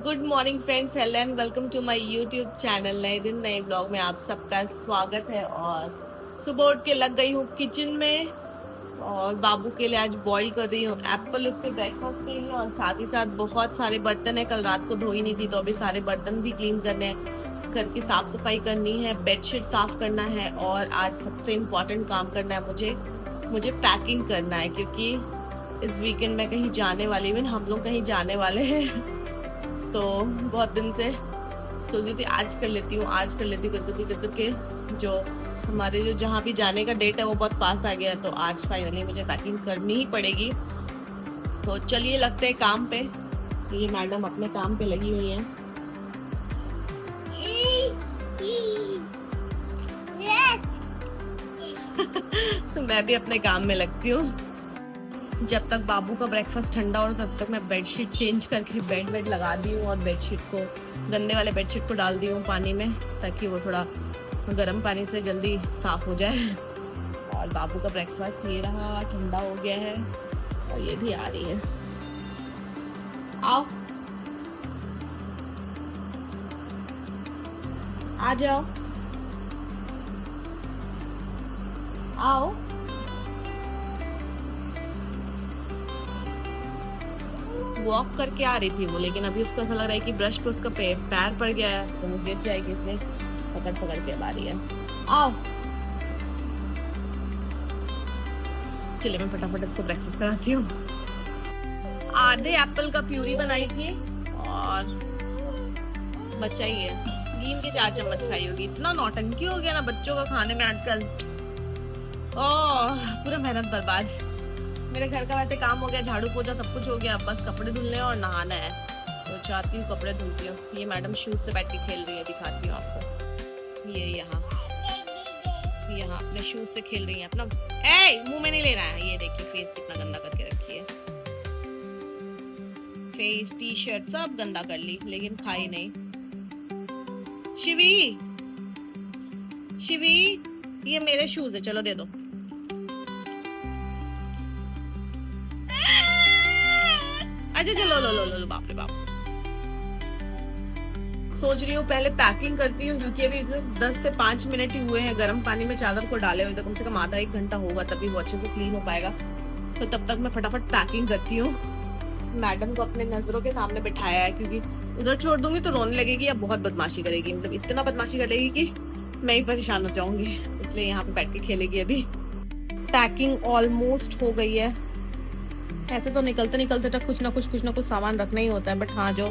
Good morning friends, hello and welcome to my YouTube channel. नए दिन नए blog में आप सबका स्वागत है। और सुबह उठ के लग गई हूँ किचन में और बाबू के लिए आज बॉईल कर रही हूँ एप्पल उसके ब्रेकफास्ट के लिए। और साथ ही साथ बहुत सारे बर्तन है, कल रात को धोई नहीं थी तो अभी सारे बर्तन भी क्लीन करने हैं, घर की साफ सफाई करनी है, बेडशीट साफ करना है और आज सबसे इम्पोर्टेंट काम करना है मुझे पैकिंग करना है, क्योंकि इस वीकेंड में कहीं जाने वाली हूँ। हम लोग कहीं जाने वाले हैं तो बहुत दिन से सोच रही थी आज कर लेती हूँ करके जो हमारे जो जहाँ भी जाने का डेट है वो बहुत पास आ गया है, तो आज फाइनली मुझे पैकिंग करनी ही पड़ेगी। तो चलिए लगते हैं काम पे। ये मैडम अपने काम पे लगी हुई हैं। तो मैं भी अपने काम में लगती हूँ। जब तक बाबू का ब्रेकफास्ट ठंडा हो तब तक मैं बेडशीट चेंज करके बेड लगा दी हूँ और बेडशीट को, गंदे वाले बेडशीट को डाल दी हूँ पानी में, ताकि वो थोड़ा गर्म पानी से जल्दी साफ हो जाए। और बाबू का ब्रेकफास्ट ये रहा, ठंडा हो गया है और ये भी आ रही है। आओ आ जाओ, आओ। वॉक करके आ रही थी वो, लेकिन अभी उसको ऐसा लग रहा है कि ब्रश पे उसका पैर पड़ गया है तो वो गिर जाएगी, इसलिए पकड़ के आ रही है। आओ, चलिए मैं फटाफट इसको ब्रेकफास्ट कराती हूँ। आधे एप्पल का प्यूरी बनाई थी और बचा ही है, नीम के 4 चम्मच खाई होगी। इतना नौटंकी हो गया ना बच्चों का खाने में आजकल, पूरा मेहनत बर्बाद। मेरे घर का वैसे काम हो गया, झाड़ू पोछा सब कुछ हो गया, अब बस कपड़े धुलने और नहाना है। तो चाहती हूँ कपड़े धुलती हूँ। ये मैडम शूज से बैठ के खेल रही है, दिखाती हूँ आपको। ये यहाँ अपने शूज से खेल रही है अपना। मुंह में नहीं ले रहा है, ये देखिए फेस कितना गंदा करके रखी है। फेस टी शर्ट सब गंदा कर ली, लेकिन खाई नहीं। शिवी ये मेरे शूज है, चलो दे दो। अच्छा चलो लो बाप रे बाप। सोच रही हूँ पहले पैकिंग करती हूँ, क्योंकि अभी सिर्फ 10 से 5 मिनट ही हुए हैं गर्म पानी में चादर को डाले हुए, तो कम से कम आधा 1 घंटा होगा तभी वो अच्छे से क्लीन हो पाएगा। तो तब तक मैं फटाफट पैकिंग करती हूँ। मैडम को अपने नजरों के सामने बिठाया है, क्योंकि उधर छोड़ दूंगी तो रोने लगेगी या बहुत बदमाशी करेगी, मतलब इतना बदमाशी करेगी कि मैं ही परेशान हो जाऊंगी, इसलिए यहाँ पे बैठ के खेलेगी। अभी पैकिंग ऑलमोस्ट हो गई है। ऐसे तो निकलते तक कुछ ना कुछ सामान रखना ही होता है, बट हाँ जो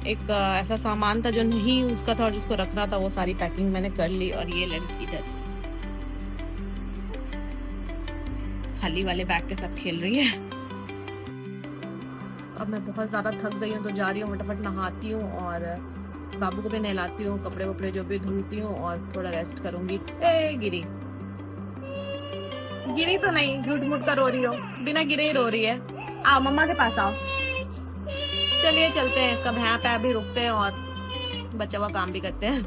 एक ऐसा सामान था जो नहीं उसका था और जिसको रखना था, वो सारी पैकिंग मैंने कर ली। और ये लड़की इधर खाली वाले बैग के साथ खेल रही है। अब मैं बहुत ज्यादा थक गई हूँ तो जा रही हूँ, फटाफट नहाती हूँ और बाबू को भी नहलाती हूँ, कपड़े वपड़े जो भी धुलती हूँ और थोड़ा रेस्ट करूंगी। गिरी तो नहीं, झूठ मूठ कर रो रही हो, बिना गिरे ही रो रही है। आओ मम्मा के पास आओ। चलिए चलते हैं, इसका भैं पैर भी रुकते हैं और बच्चा हुआ काम भी करते हैं।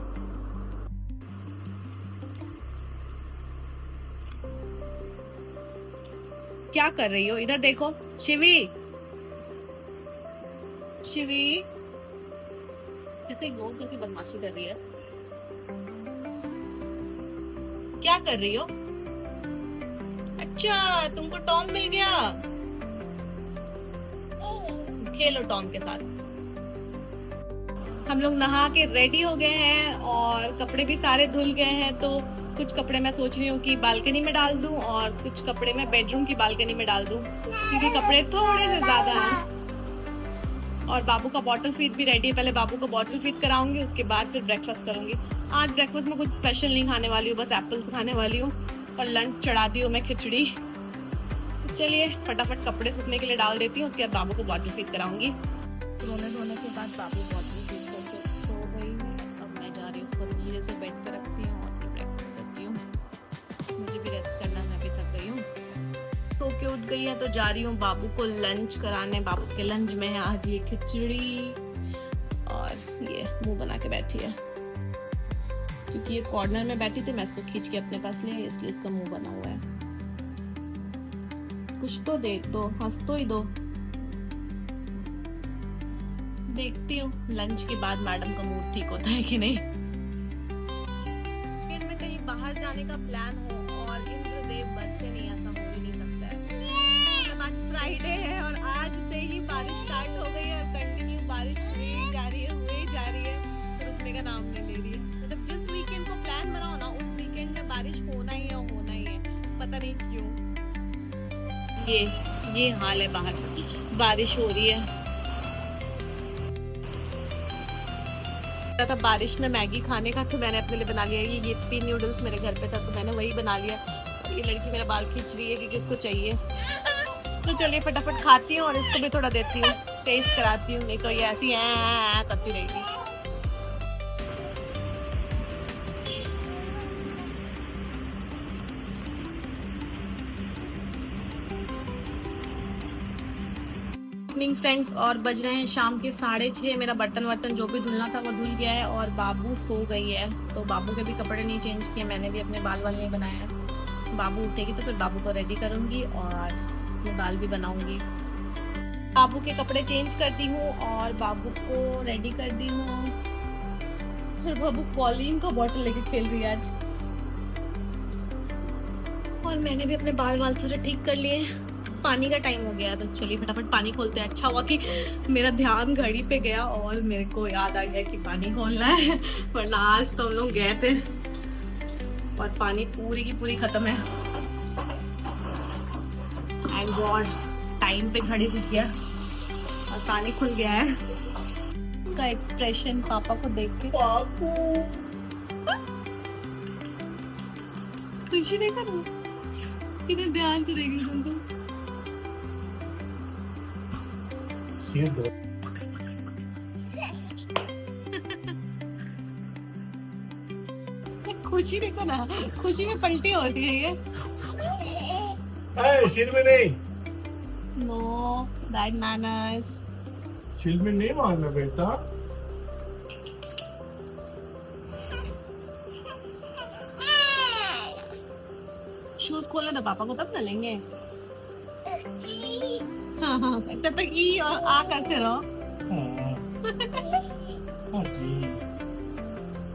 क्या कर रही हो, इधर देखो। शिवी ऐसे इग्नोर करके बदमाशी कर रही है। क्या कर रही हो? अच्छा तुमको टॉम मिल गया, खेलो टॉम के साथ। हम लोग नहा के रेडी हो गए हैं और कपड़े भी सारे धुल गए हैं, तो कुछ कपड़े मैं सोच रही हूँ कि बालकनी में डाल दूं और कुछ कपड़े मैं बेडरूम की बालकनी में डाल दूं, क्योंकि कपड़े थोड़े से ज्यादा हैं। और बाबू का बॉटल फीड भी रेडी है, पहले बाबू को बॉटल फीड कराऊंगी, उसके बाद फिर ब्रेकफास्ट करूंगी। आज ब्रेकफास्ट में कुछ स्पेशल नहीं खाने वाली हूँ, बस एप्पल्स खाने वाली हूँ और लंच चढ़ाती हूँ मैं खिचड़ी। चलिए फटाफट कपड़े सूखने के लिए डाल देती हूँ, उसके बाद बाबू को बॉटल फीड कराऊंगी। रोने धोने के बाद बाबू बॉटल फीड करके सो गई है। अब मैं जा रही हूँ, उसको धीरे से बेड पे रखती हूँ और फिर ब्रेकफास्ट करती हूँ। मुझे भी रेस्ट करना है, मैं भी थक गई हूँ। सो के उठ गई है तो जा रही हूँ बाबू को लंच कराने। बाबू के लंच में है आज ये खिचड़ी और ये मुंह बना के बैठी है, क्योंकि ये कॉर्नर में बैठी थी, मैं इसको खींच के अपने पास ले, इसलिए इसका मुंह बना हुआ है। कुछ तो देख दो, हंस तो ही दो। देखती हूँ लंच के बाद मैडम का मूड ठीक होता है कि नहीं। में कहीं बाहर जाने का प्लान हो और इंद्रदेव बरसे नहीं, ऐसा हो ही नहीं सकता है। मतलब आज फ्राइडे है और आज से ही बारिश स्टार्ट हो गई है और कंटिन्यू बारिश हुई जा रही है, तो रुकने का नाम नहीं ले रही है। मतलब जिस वीकेंड को प्लान बनाओ ना, उस वीकेंड में बारिश होना ही है, पता नहीं क्यों। ये हाल है, बाहर बारिश हो रही है। था बारिश में मैगी खाने का, तो मैंने अपने लिए बना लिया ये यिप्पी नूडल्स मेरे घर पे था, तो मैंने वही बना लिया। ये लड़की मेरा बाल खींच रही है क्योंकि इसको चाहिए, तो चलिए फटाफट खाती हूँ और इसको भी थोड़ा देती हूँ, टेस्ट कराती हूँ, नहीं तो ये ऐसी करती रहेगी। फ्रेंड्स, और बज रहे हैं शाम के 6:30। मेरा बर्तन जो भी धुलना था वो धुल गया है और बाबू सो गई है, तो बाबू के भी कपड़े नहीं चेंज किए, मैंने भी अपने बाल नहीं बनाया। बाबू उठेगी तो फिर बाबू को रेडी करूंगी और अपने बाल भी बनाऊंगी। बाबू के कपड़े चेंज कर दी हूँ और बाबू को रेडी कर दी हूँ। फिर बाबू कॉलिन का बॉटल लेके खेल रही है आज, और मैंने भी अपने बाल थोड़े ठीक कर लिए। पानी का टाइम हो गया, तो चलिए फटाफट पानी खोलते हैं। अच्छा हुआ कि मेरा ध्यान घड़ी पे गया और मेरे को याद आ गया कि पानी खोलना है, वरना आज तो हम लोग गए थे और पानी पूरी की पूरी खत्म है। एंड गॉड, टाइम पे घड़ी दिख गया और पानी खुल गया है। उसका एक्सप्रेशन पापा को देख के, खुशी देखा ना कितने ध्यान से देखी तुमको। खुशी देखो ना, खुशी में पलटी हो रही है ये। सिर में नहीं, नो बैड मैनर्स। सिर में नहीं मारना बेटा। शूज खोलना था पापा को, तब ना लेंगे। हाँ, तब तक ई और आ करते रहो। हाँ जी,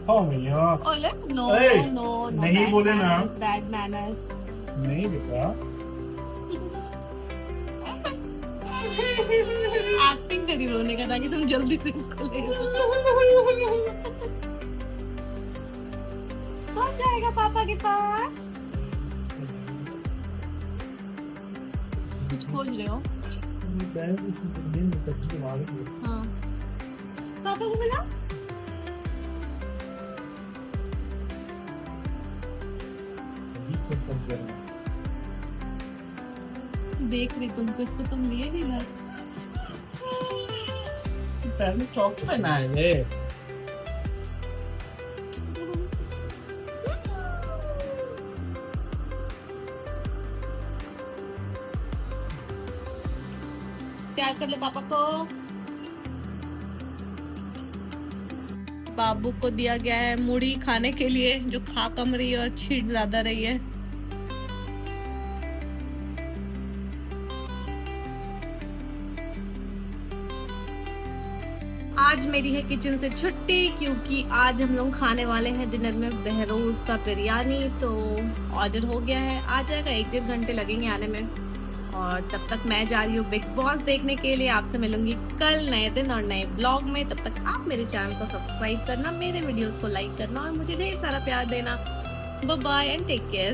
हाँ भैया। ओले नो नो नहीं बोले ना, बैड मैनर्स नहीं बेटा। एक्टिंग करी रोने का ताकि तुम जल्दी से इसको ले पहुंच जाएगा पापा के पास। कुछ खोज रहे हो? हाँ, पापा को बुला। देख रही तुमको, इसको तुम लिए नहीं घर। पैर में चॉक्स पहना है ये। प्यार कर लो पापा को। बाबू को दिया गया है मुड़ी खाने के लिए, जो खा कम रही है और छीट ज्यादा रही है। आज मेरी है किचन से छुट्टी, क्योंकि आज हम लोग खाने वाले हैं डिनर में बहरोज का बिरयानी। तो ऑर्डर हो गया है, आ जाएगा, 1-1.5 घंटे लगेंगे आने में। और तब तक मैं जा रही हूँ बिग बॉस देखने के लिए। आपसे मिलूंगी कल नए दिन और नए ब्लॉग में। तब तक आप मेरे चैनल को सब्सक्राइब करना, मेरे वीडियोस को लाइक करना और मुझे ढेर सारा प्यार देना। Bye bye and take care.